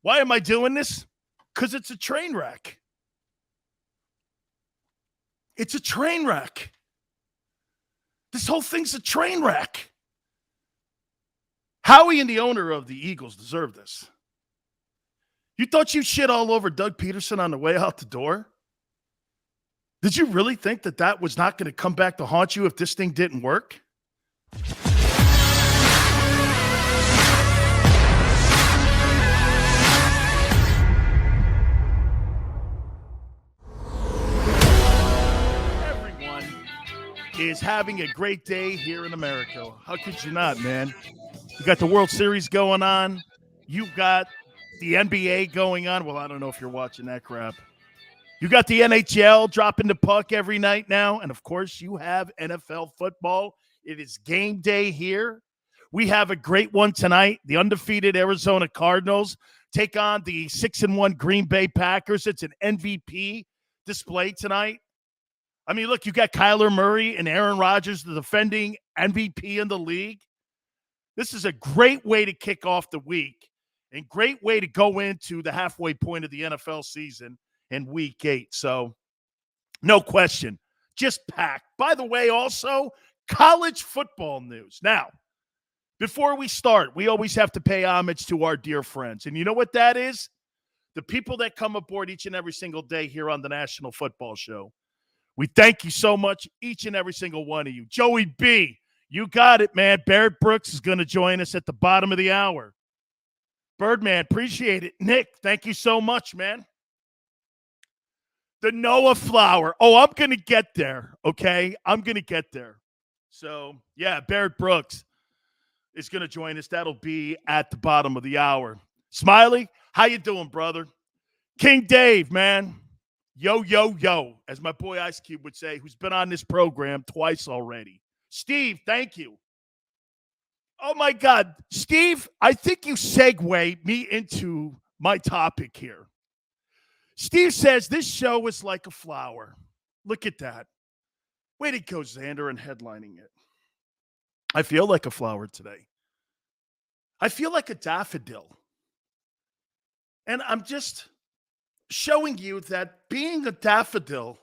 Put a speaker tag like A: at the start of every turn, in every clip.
A: Why am I doing this? Because it's a train wreck. It's a train wreck. This whole thing's a train wreck. Howie and the owner of the Eagles deserve this. You thought you shit all over Doug Peterson on the way out the door? Did you really think that that was not going to come back to haunt you if this thing didn't work? Everyone is having a great day here in America. How could you not, man? You got the World Series going on. You've got the NBA going on. Well, I don't know if you're watching that crap. You got the NHL dropping the puck every night now. And, of course, you have NFL football. It is game day here. We have a great one tonight. The undefeated Arizona Cardinals take on the 6-1 Green Bay Packers. It's an MVP display tonight. I mean, look, you got Kyler Murray and Aaron Rodgers, the defending MVP in the league. This is a great way to kick off the week and great way to go into the halfway point of the NFL season in week 8. So, no question, just packed. By the way, also, college football news. Now, before we start, we always have to pay homage to our dear friends. And you know what that is? The people that come aboard each and every single day here on the National Football Show. We thank you so much, each and every single one of you. Joey B., you got it, man. Barrett Brooks is going to join us at the bottom of the hour. Birdman, appreciate it. Nick, thank you so much, man. The Noah Flower. Oh, I'm going to get there, okay? I'm going to get there. So, yeah, Barrett Brooks is going to join us. That'll be at the bottom of the hour. Smiley, how you doing, brother? King Dave, man. Yo, yo, yo, as my boy Ice Cube would say, who's been on this program twice already. Steve, thank you. Oh, my God. Steve, I think you segue me into my topic here. Steve says this show is like a flower. Look at that. Way to go, Xander, and headlining it. I feel like a flower today. I feel like a daffodil. And I'm just showing you that being a daffodil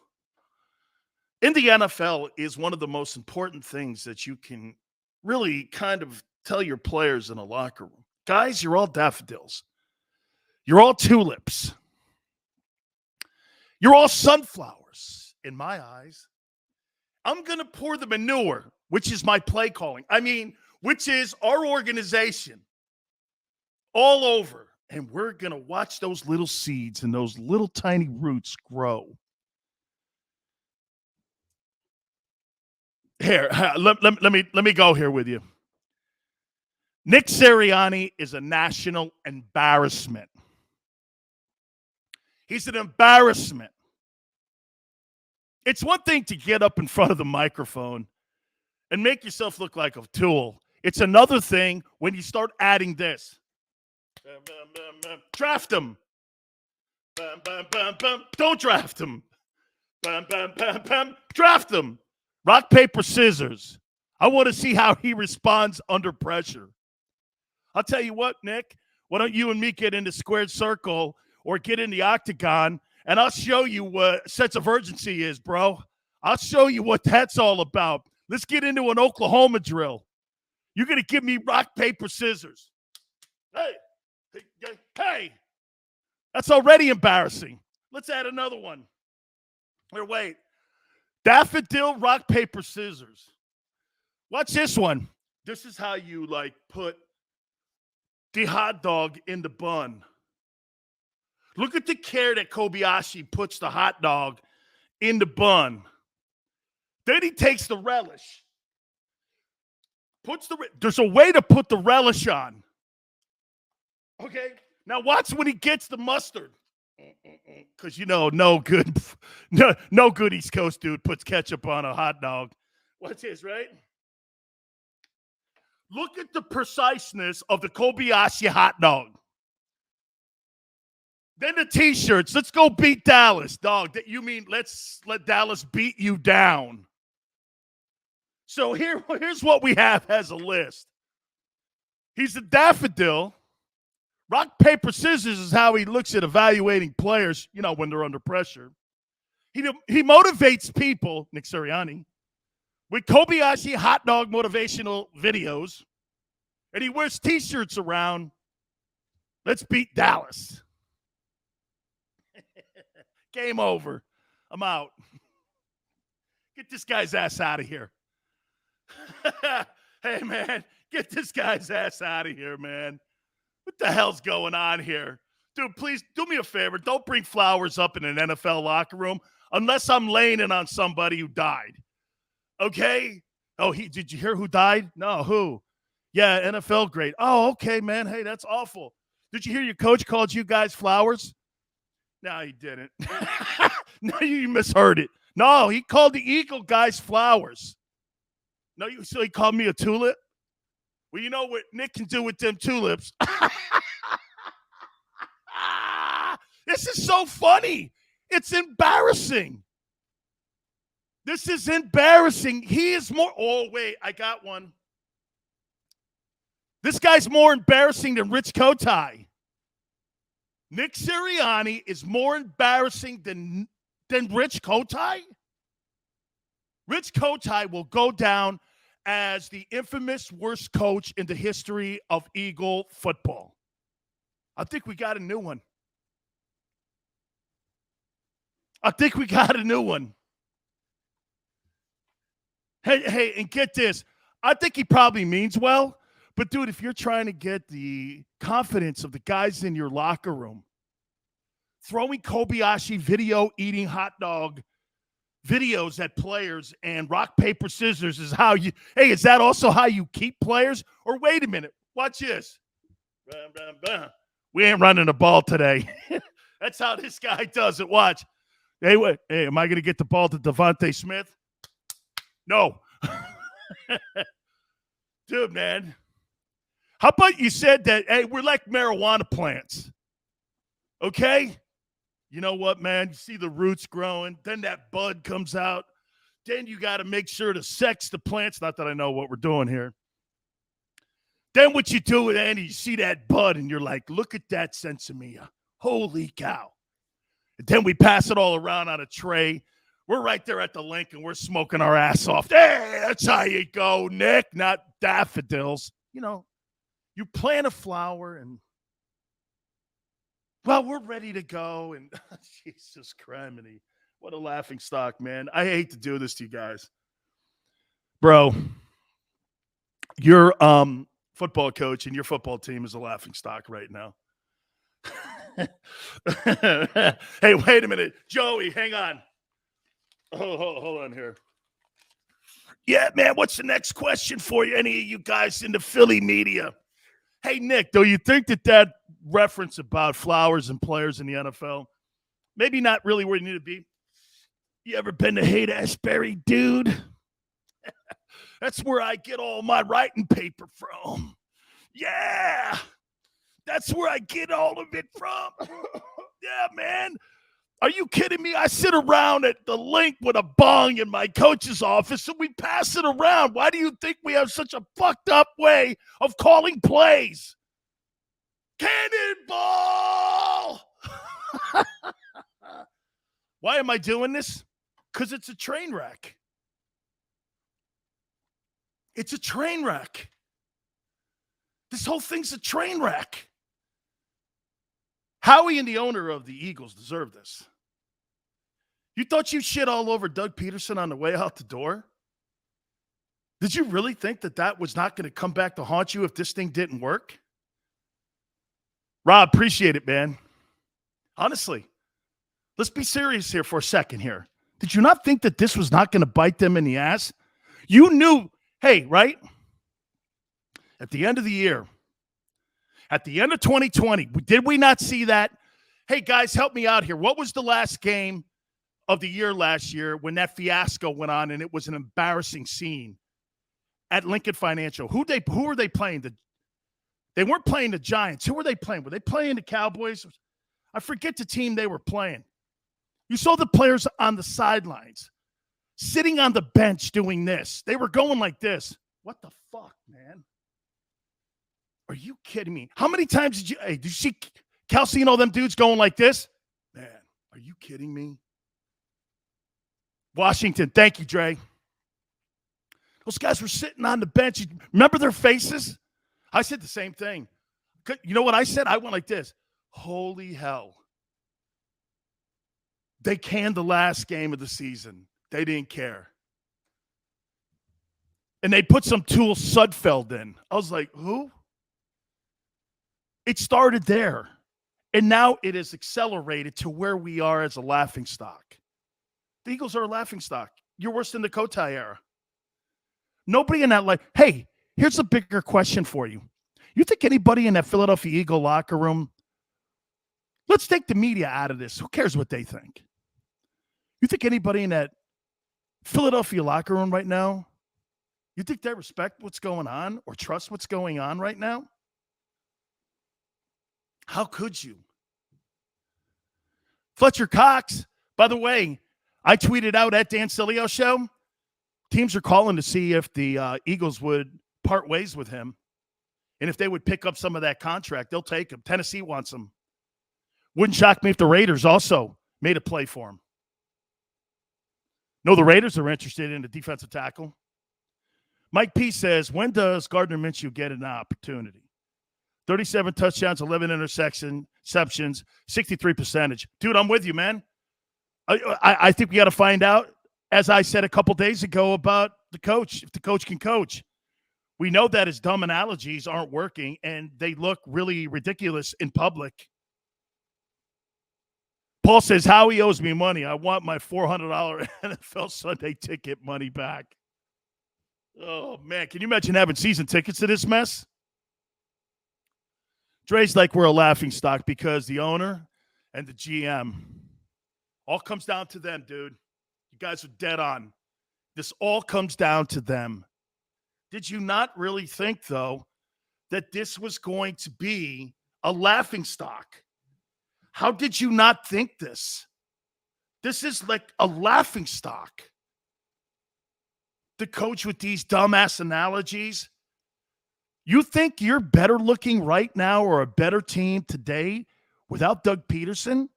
A: in the NFL is one of the most important things that you can really kind of tell your players in a locker room. Guys, you're all daffodils. You're all tulips. You're all sunflowers in my eyes. I'm going to pour the manure, which is my play calling. Which is our organization all over. And we're going to watch those little seeds and those little tiny roots grow. Here, let me go here with you. Nick Sirianni is a national embarrassment. He's an embarrassment. It's one thing to get up in front of the microphone and make yourself look like a tool. It's another thing when you start adding this. Draft him. Don't draft him. Draft him. Rock, paper, scissors. I want to see how he responds under pressure. I'll tell you what, Nick. Why don't you and me get in the squared circle or get in the octagon, and I'll show you what sense of urgency is, bro. I'll show you what that's all about. Let's get into an Oklahoma drill. You're going to give me rock, paper, scissors. Hey. That's already embarrassing. Let's add another one. Or wait. Daffodil, rock, paper, scissors. Watch this one. This is how you, put the hot dog in the bun. Look at the care that Kobayashi puts the hot dog in the bun. Then he takes the relish. There's a way to put the relish on. Okay? Now watch when he gets the mustard. Because, no good East Coast dude puts ketchup on a hot dog. Watch this, right? Look at the preciseness of the Kobayashi hot dog. Then the T-shirts. Let's go beat Dallas, dog. You mean let's let Dallas beat you down. So here's what we have as a list. He's a daffodil, Rock, paper, scissors is how he looks at evaluating players, when they're under pressure. He motivates people, Nick Sirianni, with Kobayashi hot dog motivational videos, and he wears T-shirts around, let's beat Dallas. Game over. I'm out. Get this guy's ass out of here. Hey, man, get this guy's ass out of here, man. What the hell's going on here? Dude, please do me a favor. Don't bring flowers up in an NFL locker room unless I'm laying it on somebody who died. Okay? Oh, did you hear who died? No, who? Yeah, NFL great. Oh, okay, man. Hey, that's awful. Did you hear your coach called you guys flowers? No, he didn't. No, you misheard it. No, he called the Eagle guys flowers. No, so he called me a tulip? Well, you know what Nick can do with them tulips. This is so funny. It's embarrassing. This is embarrassing. He is more. Oh, wait, I got one. This guy's more embarrassing than Rich Kotite. Nick Sirianni is more embarrassing than Rich Kotite. Rich Kotite will go down as the infamous worst coach in the history of Eagle football. I think we got a new one. Hey, and get this. I think he probably means well, but dude, if you're trying to get the confidence of the guys in your locker room, throwing Kobayashi video eating hot dog videos at players and rock, paper, scissors is how you, hey, is that also how you keep players? Or wait a minute, watch this. We ain't running the ball today. That's how this guy does it. Watch. Hey, wait. Hey, am I going to get the ball to Devontae Smith? No. Dude, man. How about you said that, hey, we're like marijuana plants. Okay? You know what, man? You see the roots growing. Then that bud comes out. Then you got to make sure to sex the plants. Not that I know what we're doing here. Then what you do with Andy, you see that bud, and you're like, look at that sensimilla. Holy cow. And then we pass it all around on a tray. We're right there at the link, and we're smoking our ass off. Hey, that's how you go, Nick, not daffodils. You plant a flower, and, well, we're ready to go. And Jesus criminy. What a laughing stock, man. I hate to do this to you guys. Bro, your football coach and your football team is a laughing stock right now. Hey, wait a minute. Joey, hang on. Hold on here. Yeah, man, what's the next question for you? Any of you guys in the Philly media? Hey, Nick, do you think that reference about flowers and players in the NFL, maybe not really where you need to be? You ever been to Haight-Ashbury, dude? That's where I get all my writing paper from. Yeah, that's where I get all of it from. Yeah, man. Are you kidding me? I sit around at the link with a bong in my coach's office, and we pass it around. Why do you think we have such a fucked up way of calling plays? Cannonball! Why am I doing this? Because it's a train wreck. It's a train wreck. This whole thing's a train wreck. Howie and the owner of the Eagles deserve this. You thought you shit all over Doug Peterson on the way out the door? Did you really think that was not going to come back to haunt you if this thing didn't work? Rob, appreciate it, man. Honestly, let's be serious here for a second here. Did you not think that this was not going to bite them in the ass? You knew, hey, right? At the end of the year, at the end of 2020, did we not see that? Hey, guys, help me out here. What was the last game of the year last year when that fiasco went on and it was an embarrassing scene at Lincoln Financial? Who were they playing? They weren't playing the Giants. Who were they playing? Were they playing the Cowboys? I forget the team they were playing. You saw the players on the sidelines, sitting on the bench doing this. They were going like this. What the fuck, man? Are you kidding me? How many times did you see Kelsey and all them dudes going like this? Man, are you kidding me? Washington, thank you, Dre. Those guys were sitting on the bench. Remember their faces? I said the same thing. You know what I said? I went like this. Holy hell. They canned the last game of the season. They didn't care. And they put some Tool Sudfeld in. I was like, who? It started there. And now it has accelerated to where we are as a laughingstock. The Eagles are a laughingstock. You're worse than the Kotai era. Nobody in that hey, here's a bigger question for you. You think anybody in that Philadelphia Eagle locker room, let's take the media out of this. Who cares what they think? You think anybody in that Philadelphia locker room right now, you think they respect what's going on or trust what's going on right now? How could you? Fletcher Cox, by the way, I tweeted out at Dan Sileo Show, teams are calling to see if the Eagles would part ways with him. And if they would pick up some of that contract, they'll take him. Tennessee wants him. Wouldn't shock me if the Raiders also made a play for him. No, the Raiders are interested in a defensive tackle. Mike P says, when does Gardner Minshew get an opportunity? 37 touchdowns, 11 interceptions, 63%. Dude, I'm with you, man. I think we got to find out, as I said a couple days ago, about the coach, if the coach can coach. We know that his dumb analogies aren't working, and they look really ridiculous in public. Paul says, Howie owes me money. I want my $400 NFL Sunday ticket money back. Oh, man. Can you imagine having season tickets to this mess? Dre's like, we're a laughingstock because the owner and the GM, all comes down to them, dude. You guys are dead on. This all comes down to them. Did you not really think, though, that this was going to be a laughingstock? How did you not think this? This is like a laughingstock. The coach with these dumbass analogies. You think you're better looking right now or a better team today without Doug Peterson?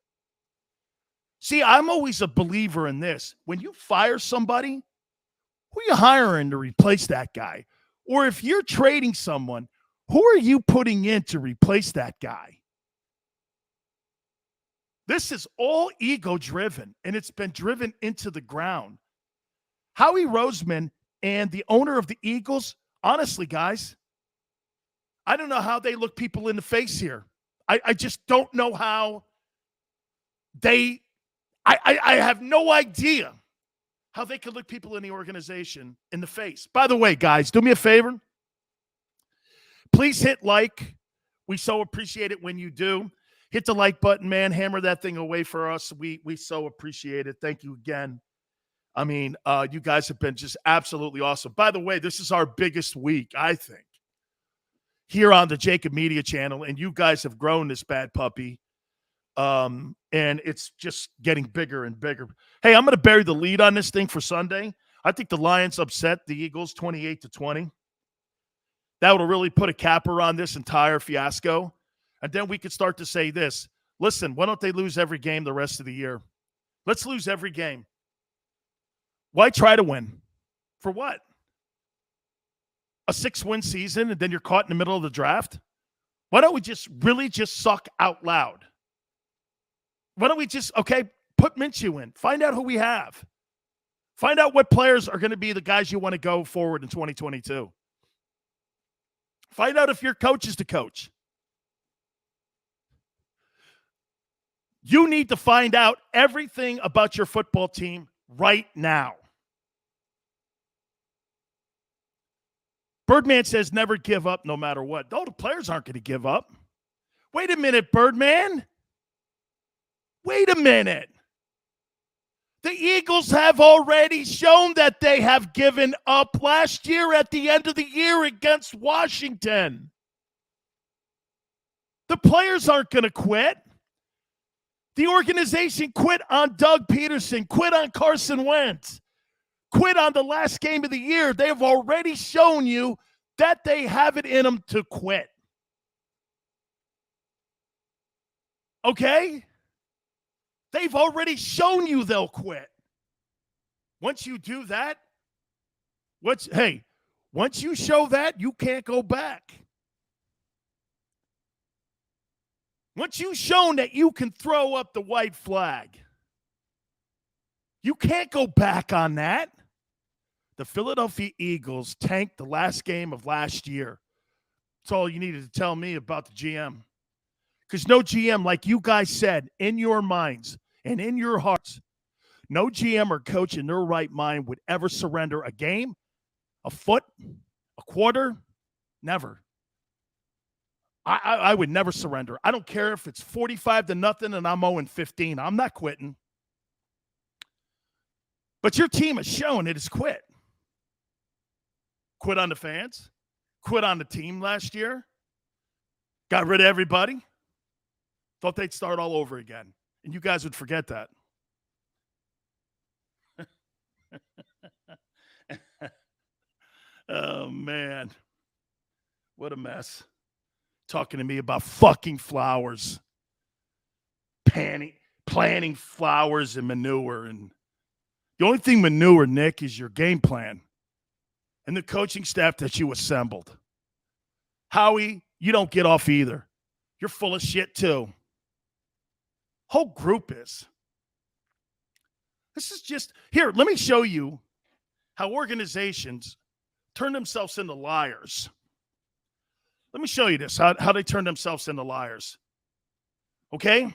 A: See, I'm always a believer in this. When you fire somebody, who are you hiring to replace that guy? Or if you're trading someone, who are you putting in to replace that guy? This is all ego-driven, and it's been driven into the ground. Howie Roseman and the owner of the Eagles, honestly, guys, I don't know how they look people in the face here. I just don't know how they – I have no idea how they could look people in the organization in the face. By the way, guys, do me a favor. Please hit like. We so appreciate it when you do. Hit the like button, man. Hammer that thing away for us. We so appreciate it. Thank you again. I mean, you guys have been just absolutely awesome. By the way, this is our biggest week, I think, here on the JAKIB Media channel, and you guys have grown this bad puppy. And it's just getting bigger and bigger. Hey, I'm going to bury the lead on this thing for Sunday. I think the Lions upset the Eagles 28-20. That will really put a capper on this entire fiasco. And then we could start to say this. Listen, why don't they lose every game the rest of the year? Let's lose every game. Why try to win? For what? A 6-win season and then you're caught in the middle of the draft? Why don't we just really just suck out loud? Why don't we just, put Minshew in. Find out who we have. Find out what players are going to be the guys you want to go forward in 2022. Find out if your coach is the coach. You need to find out everything about your football team right now. Birdman says never give up no matter what. No, the players aren't going to give up. Wait a minute, Birdman. Wait a minute. The Eagles have already shown that they have given up last year at the end of the year against Washington. The players aren't going to quit. The organization quit on Doug Peterson, quit on Carson Wentz, quit on the last game of the year. They have already shown you that they have it in them to quit. Okay? They've already shown you they'll quit. Once you do that, once you show that, you can't go back. Once you've shown that you can throw up the white flag, you can't go back on that. The Philadelphia Eagles tanked the last game of last year. That's all you needed to tell me about the GM. Because no GM, like you guys said, in your minds and in your hearts, no GM or coach in their right mind would ever surrender a game, a foot, a quarter. Never. I would never surrender. I don't care if it's 45-0 and I'm 0-15. I'm not quitting. But your team has shown it has quit. Quit on the fans. Quit on the team last year. Got rid of everybody. Thought they'd start all over again. And you guys would forget that. Oh, man. What a mess. Talking to me about fucking flowers. Planting flowers and manure. And the only thing manure, Nick, is your game plan and the coaching staff that you assembled. Howie, you don't get off either. You're full of shit, too. Whole group is. This is just, here, let me show you how organizations turn themselves into liars. Let me show you this, how they turn themselves into liars. Okay?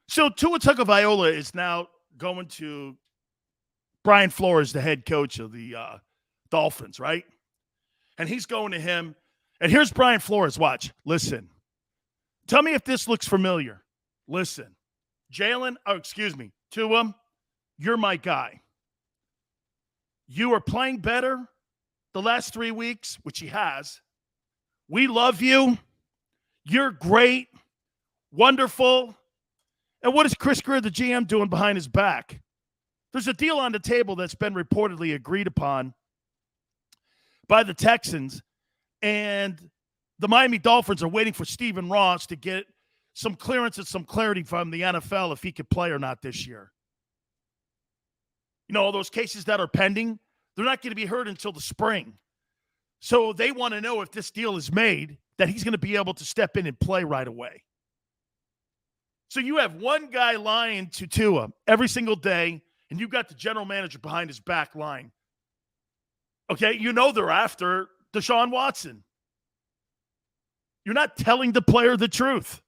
A: So Tua Tagovailoa is now going to Brian Flores, the head coach of the Dolphins, right? And he's going to him. And here's Brian Flores. Watch. Listen. Tell me if this looks familiar. Listen. Tua, you're my guy. You are playing better the last 3 weeks, which he has. We love you. You're great. Wonderful. And what is Chris Greer, the GM, doing behind his back? There's a deal on the table that's been reportedly agreed upon by the Texans, and the Miami Dolphins are waiting for Stephen Ross to get some clearance and some clarity from the NFL if he could play or not this year. You know, all those cases that are pending, they're not going to be heard until the spring. So they want to know if this deal is made, that he's going to be able to step in and play right away. So you have one guy lying to Tua every single day, and you've got the general manager behind his back lying. Okay, you know they're after Deshaun Watson. You're not telling the player the truth.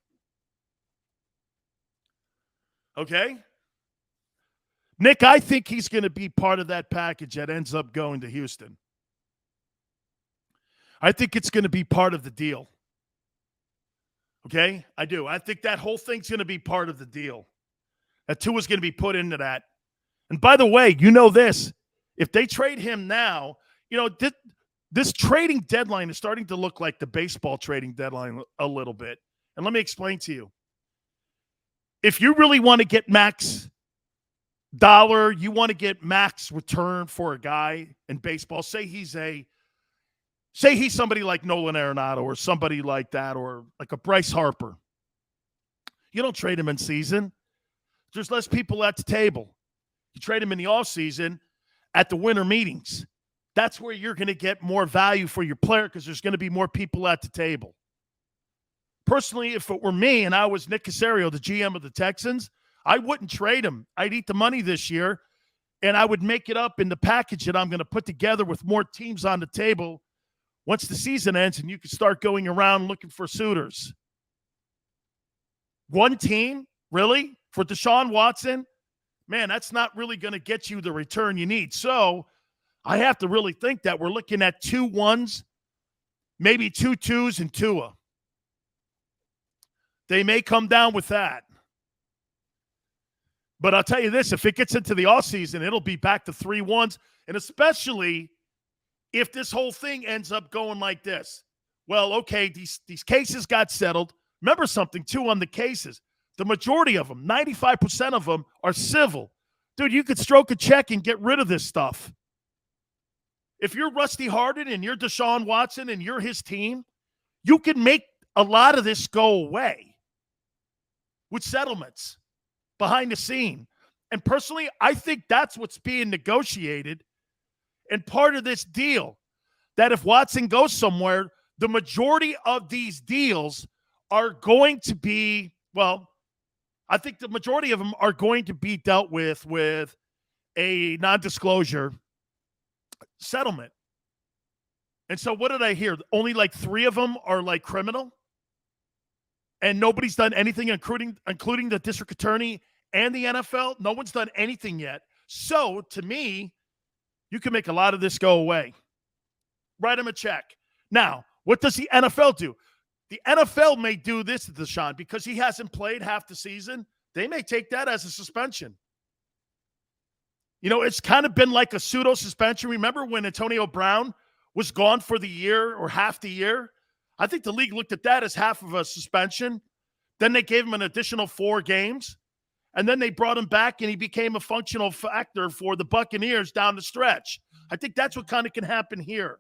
A: Okay? Nick, I think he's going to be part of that package that ends up going to Houston. I think it's going to be part of the deal. Okay? I do. I think that whole thing's going to be part of the deal. That Tua's going to be put into that. And by the way, you know this. If they trade him now, you know, this trading deadline is starting to look like the baseball trading deadline a little bit. And let me explain to you. If you really want to get max dollar, you want to get max return for a guy in baseball, say he's somebody like Nolan Arenado or somebody like that, or like a Bryce Harper. You don't trade him in season. There's less people at the table. You trade him in the offseason at the winter meetings. That's where you're going to get more value for your player because there's going to be more people at the table. Personally, if it were me and I was Nick Sirianni, the GM of the Texans, I wouldn't trade him. I'd eat the money this year, and I would make it up in the package that I'm going to put together with more teams on the table once the season ends, and you can start going around looking for suitors. One team, really, for Deshaun Watson? Man, that's not really going to get you the return you need. So I have to really think that we're looking at 2 1s, maybe 2 2s, and Tua. They may come down with that. But I'll tell you this, if it gets into the offseason, it'll be back to 3 1s, and especially if this whole thing ends up going like this. Well, okay, these cases got settled. Remember something, too, on the cases. The majority of them, 95% of them, are civil. Dude, you could stroke a check and get rid of this stuff. If you're Rusty Hardin and you're Deshaun Watson and you're his team, you can make a lot of this go away. with settlements behind the scene. And personally, I think that's what's being negotiated and part of this deal, that if Watson goes somewhere, the majority of these deals are going to be, well, I think the majority of them are going to be dealt with a non-disclosure settlement. And so what did I hear? Only like 3 of them are like criminal, and nobody's done anything, including the district attorney and the NFL. No one's done anything yet. So to me, you can make a lot of this go away. Write him a check. Now, what does the NFL do? The NFL may do this to Deshaun because he hasn't played half the season. They may take that as a suspension. You know, it's kind of been like a pseudo suspension. Remember when Antonio Brown was gone for the year or half the year? I think the league looked at that as half of a suspension. Then they gave him an additional 4 games. And then they brought him back, and he became a functional factor for the Buccaneers down the stretch. I think that's what kind of can happen here.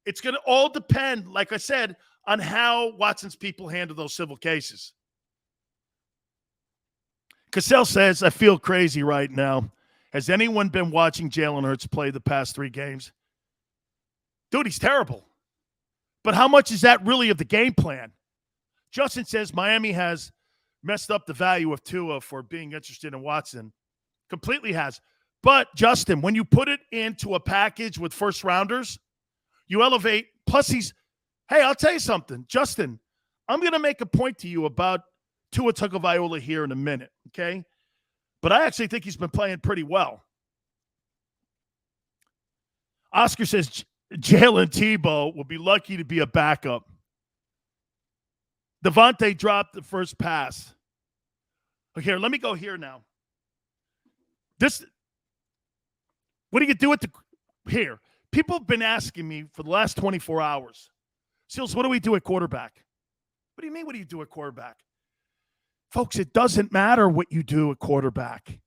A: It's going to all depend, like I said, on how Watson's people handle those civil cases. Cassell says, I feel crazy right now. Has anyone been watching Jalen Hurts play the past 3 games? Dude, he's terrible. But how much is that really of the game plan? Justin says Miami has messed up the value of Tua for being interested in Watson. Completely has. But, Justin, when you put it into a package with first-rounders, you elevate. Plus, hey, I'll tell you something. Justin, I'm going to make a point to you about Tua Tagovailoa here in a minute, okay? But I actually think he's been playing pretty well. Oscar says Jalen Tebow will be lucky to be a backup. Devontae dropped the first pass. Okay, let me go here now. What do you do with here? People have been asking me for the last 24 hours, Seals, what do we do at quarterback? What do you mean, what do you do at quarterback? Folks, it doesn't matter what you do at quarterback.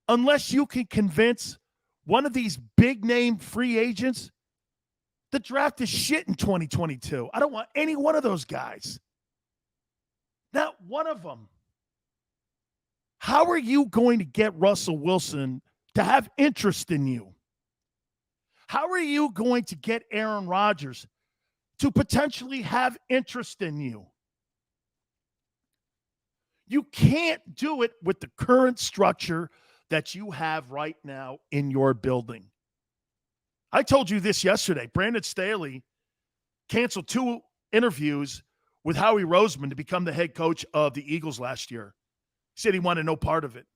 A: Unless you can convince one of these big-name free agents, the draft is shit in 2022. I don't want any one of those guys. Not one of them. How are you going to get Russell Wilson to have interest in you? How are you going to get Aaron Rodgers to potentially have interest in you? You can't do it with the current structure that you have right now in your building. I told you this yesterday. Brandon Staley canceled 2 interviews with Howie Roseman to become the head coach of the Eagles last year. He said he wanted no part of it.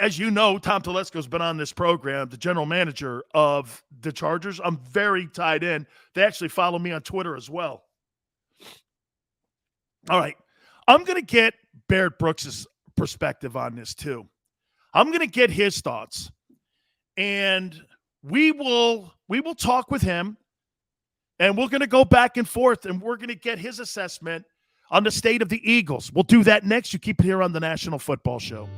A: As you know, Tom Telesco's been on this program, the general manager of the Chargers. I'm very tied in. They actually follow me on Twitter as well. All right. I'm going to get Barrett Brooks' perspective on this too. I'm going to get his thoughts. And we will talk with him, and we're going to go back and forth, and we're going to get his assessment on the state of the Eagles. We'll do that next. You keep it here on the National Football Show.